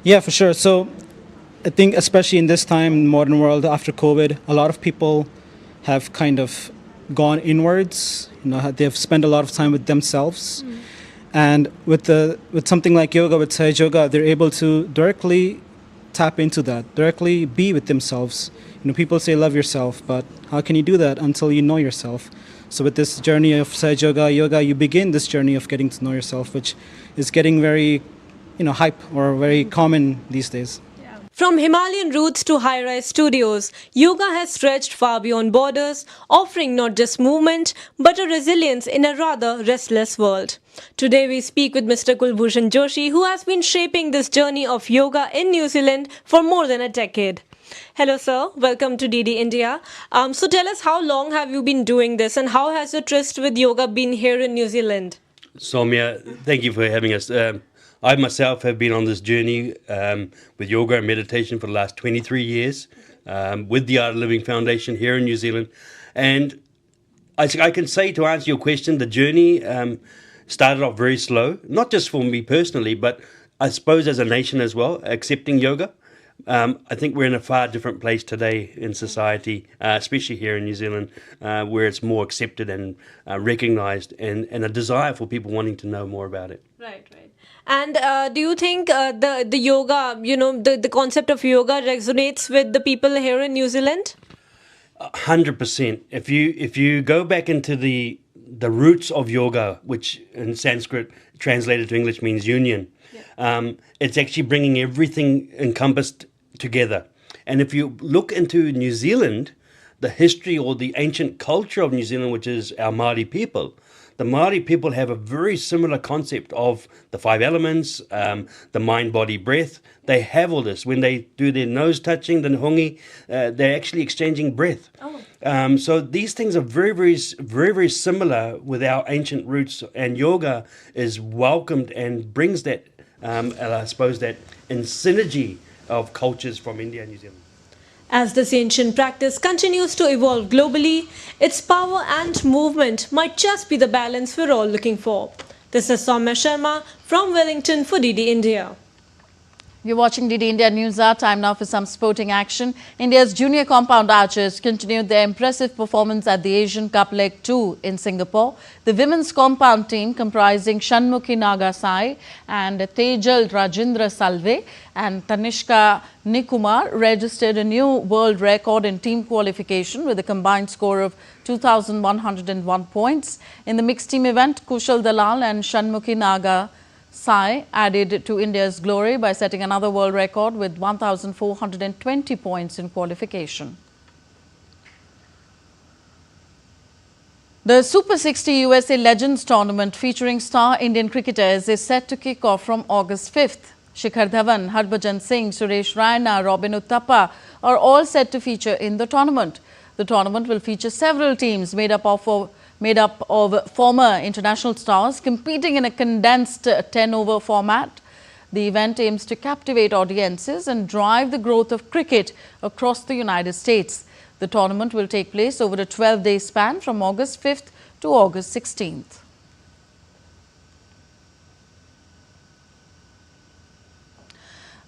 S15: Yeah, for sure. So I think especially in this time, modern world after COVID, a lot of people have kind of gone inwards. They've spent a lot of time with themselves. And with something like yoga, with Sahaj Yoga, they're able to directly tap into that, directly be with themselves. People say love yourself, but how can you do that until you know yourself? So with this journey of Sahaj Yoga, you begin this journey of getting to know yourself, which is getting very hype or very common these days.
S14: From Himalayan roots to high-rise studios, yoga has stretched far beyond borders, offering not just movement, but a resilience in a rather restless world. Today we speak with Mr. Kulbhushan Joshi, who has been shaping this journey of yoga in New Zealand for more than a decade. Hello sir, welcome to DD India. So tell us, how long have you been doing this, and how has your tryst with yoga been here in New Zealand?
S16: Soumya, thank you for having us. I myself have been on this journey with yoga and meditation for the last 23 years with the Art of Living Foundation here in New Zealand. And I can say, to answer your question, the journey started off very slow, not just for me personally, but I suppose as a nation as well, accepting yoga. I think we're in a far different place today in society, especially here in New Zealand, where it's more accepted and recognised, and a desire for people wanting to know more about it.
S14: Right, right. And do you think the yoga, the concept of yoga resonates with the people here in New Zealand?
S16: 100%. If you go back into the roots of yoga, which in Sanskrit translated to English means union, it's actually bringing everything encompassed together. And if you look into New Zealand, the history or the ancient culture of New Zealand, which is our Māori people, the Māori people have a very similar concept of the 5 elements, the mind, body, breath. They have all this. When they do their nose touching, the hongi, they're actually exchanging breath. So these things are very, very, very, very similar with our ancient roots, and yoga is welcomed and brings that, I suppose, that in synergy of cultures from India and New Zealand.
S14: As this ancient practice continues to evolve globally, its power and movement might just be the balance we're all looking for. This is Soumya Sharma from Wellington for DD India.
S1: You're watching DD India News Hour. Time now for some sporting action. India's junior compound archers continued their impressive performance at the Asian Cup Leg 2 in Singapore. The women's compound team, comprising Shanmukhi Nagasai and Tejal Rajendra Salve and Tanishka Nikumar, registered a new world record in team qualification with a combined score of 2,101 points. In the mixed team event, Kushal Dalal and Shanmukhi Nagasai added to India's glory by setting another world record with 1,420 points in qualification. The Super 60 USA Legends Tournament featuring star Indian cricketers is set to kick off from August 5th. Shikhar Dhawan, Harbhajan Singh, Suresh Raina, Robin Uthappa are all set to feature in the tournament. The tournament will feature several teams made up of former international stars competing in a condensed 10-over format. The event aims to captivate audiences and drive the growth of cricket across the United States. The tournament will take place over a 12-day span from August 5th to August 16th.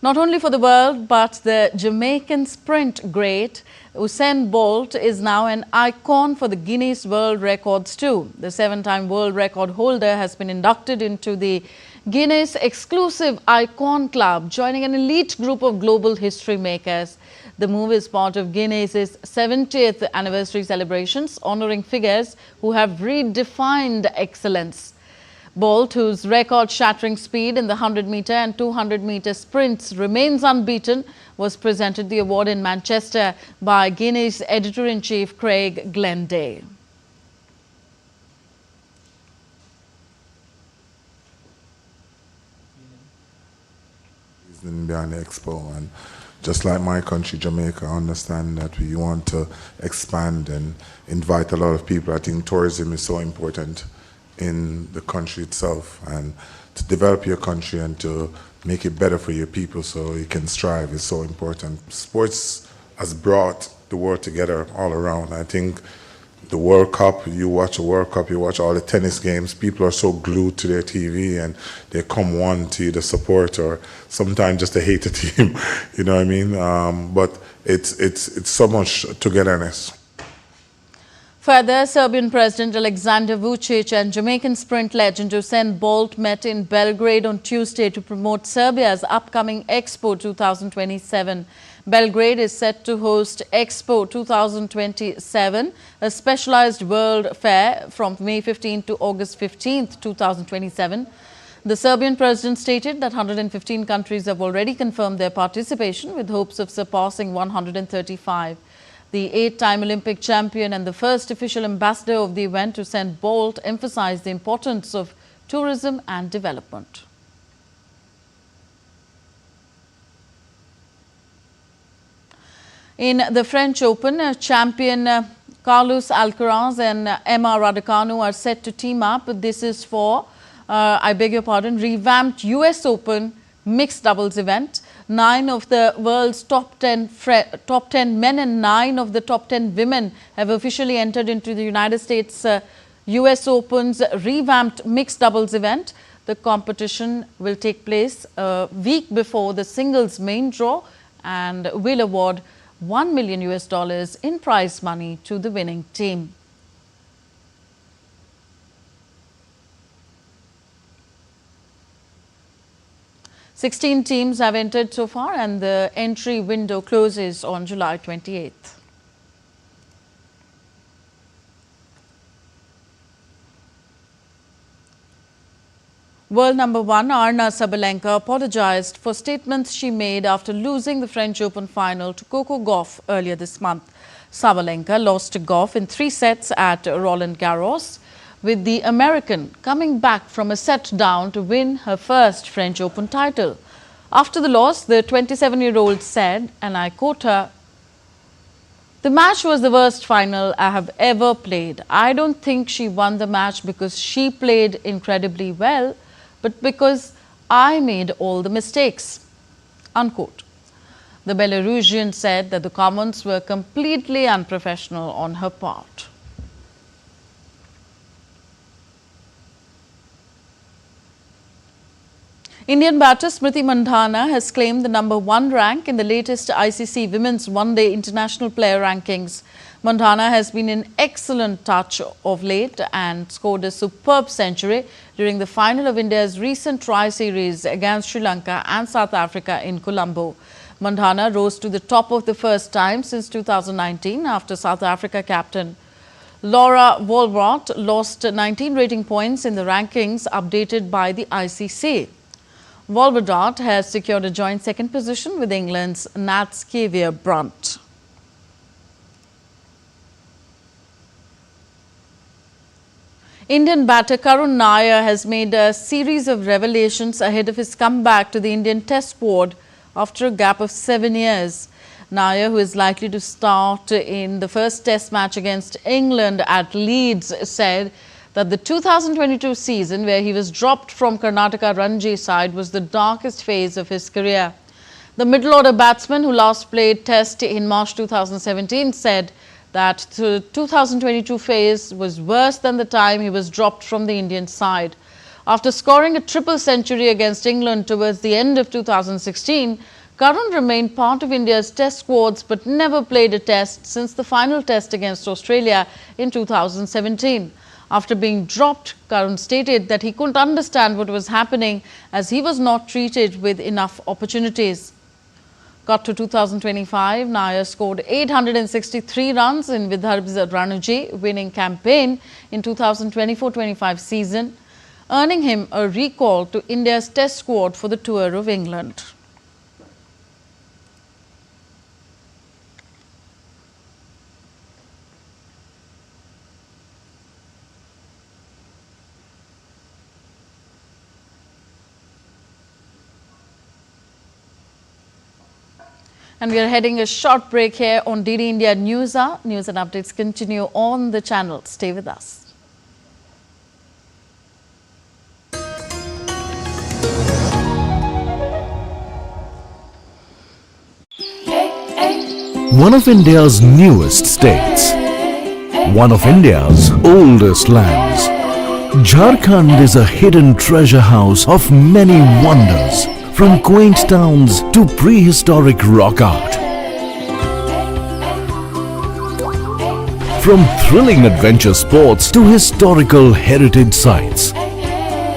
S1: Not only for the world, but the Jamaican sprint great Usain Bolt is now an icon for the Guinness World Records too. The 7-time world record holder has been inducted into the Guinness Exclusive Icon Club, joining an elite group of global history makers. The move is part of Guinness's 70th anniversary celebrations, honoring figures who have redefined excellence. Bolt, whose record-shattering speed in the 100-meter and 200-meter sprints remains unbeaten, was presented the award in Manchester by Guinness Editor-in-Chief Craig Glenday.
S17: Beyond the Expo, and just like my country, Jamaica, I understand that we want to expand and invite a lot of people. I think tourism is so important in the country itself, and to develop your country and to make it better for your people so you can strive is so important. Sports has brought the world together all around. I think the World Cup, you watch a World Cup, you watch all the tennis games, people are so glued to their TV and they come one to either support or sometimes just to hate the team, you know what I mean? But it's so much togetherness.
S1: Further, Serbian President Alexander Vučić and Jamaican sprint legend Usain Bolt met in Belgrade on Tuesday to promote Serbia's upcoming Expo 2027. Belgrade is set to host Expo 2027, a specialized world fair from May 15 to August 15, 2027. The Serbian president stated that 115 countries have already confirmed their participation, with hopes of surpassing 135. The 8-time Olympic champion and the first official ambassador of the event, Usain Bolt, emphasized the importance of tourism and development. In the French Open, champion Carlos Alcaraz and Emma Raducanu are set to team up. This is for, revamped US Open mixed doubles event. 9 of the world's top 10 men and 9 of the top 10 women have officially entered into the United States US Open's revamped mixed doubles event. The competition will take place a week before the singles main draw and will award $1 million in prize money to the winning team. Sixteen teams have entered so far, and the entry window closes on July 28th. World number 1 Arna Sabalenka apologized for statements she made after losing the French Open final to Coco Gauff earlier this month. Sabalenka lost to Gauff in 3 sets at Roland Garros, with the American coming back from a set down to win her first French Open title. After the loss, the 27-year-old said, and I quote her, "The match was the worst final I have ever played. I don't think she won the match because she played incredibly well, but because I made all the mistakes." Unquote. The Belarusian said that the comments were completely unprofessional on her part. Indian batter Smriti Mandhana has claimed the number 1 rank in the latest ICC Women's One-Day International Player Rankings. Mandhana has been in excellent touch of late and scored a superb century during the final of India's recent tri-series against Sri Lanka and South Africa in Colombo. Mandhana rose to the top of the first time since 2019 after South Africa captain Laura Walrott lost 19 rating points in the rankings updated by the ICC. Walrott has secured a joint second position with England's Nat Scavier-Brunt. Indian batter Karun Nair has made a series of revelations ahead of his comeback to the Indian Test squad after a gap of 7 years. Nair, who is likely to start in the first Test match against England at Leeds, said that the 2022 season, where he was dropped from Karnataka Ranji side, was the darkest phase of his career. The middle-order batsman, who last played Test in March 2017, said that the 2022 phase was worse than the time he was dropped from the Indian side. After scoring a triple century against England towards the end of 2016, Karun remained part of India's Test squads but never played a Test since the final Test against Australia in 2017. After being dropped, Karun stated that he couldn't understand what was happening as he was not treated with enough opportunities. Got to 2025, Nair scored 863 runs in Vidarbha's Ranuji winning campaign in 2024-25 season, earning him a recall to India's Test squad for the tour of England. And we are heading a short break here on DD India News Hour. News and updates continue on the channel. Stay with us.
S9: One of India's newest states, one of India's oldest lands, Jharkhand is a hidden treasure house of many wonders. From quaint towns to prehistoric rock art, from thrilling adventure sports to historical heritage sites.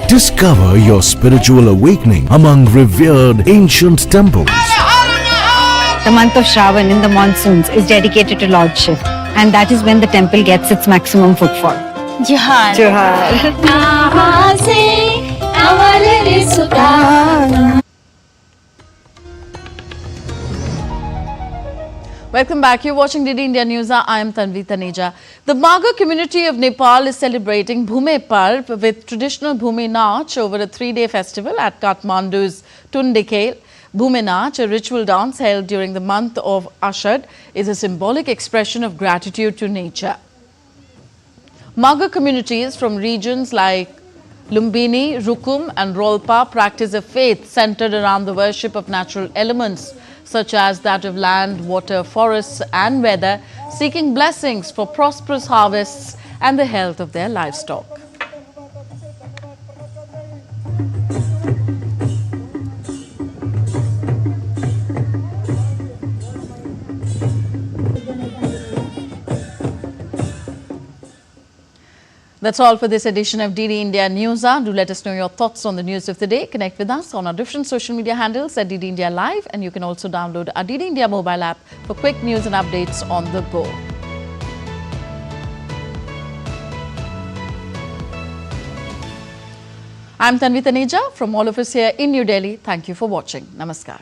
S9: Discover your spiritual awakening among revered ancient temples.
S10: The month of Shravan in the monsoons is dedicated to Lord Shiv, and that is when the temple gets its maximum footfall. Johar. Johar.
S1: Welcome back. You're watching DD India News. I am Tanvi Taneja. The Magar community of Nepal is celebrating Bhume Parv with traditional Bhume Nach over a 3-day festival at Kathmandu's Tundikale. Bhume Nach, a ritual dance held during the month of Ashad, is a symbolic expression of gratitude to nature. Magar communities from regions like Lumbini, Rukum and Rolpa practice a faith centered around the worship of natural elements, such as that of land, water, forests and weather, seeking blessings for prosperous harvests and the health of their livestock. That's all for this edition of DD India News Hour. Do let us know your thoughts on the news of the day. Connect with us on our different social media handles at DD India Live, and you can also download our DD India mobile app for quick news and updates on the go. I'm Tanvi Taneja from all of us here in New Delhi. Thank you for watching. Namaskar.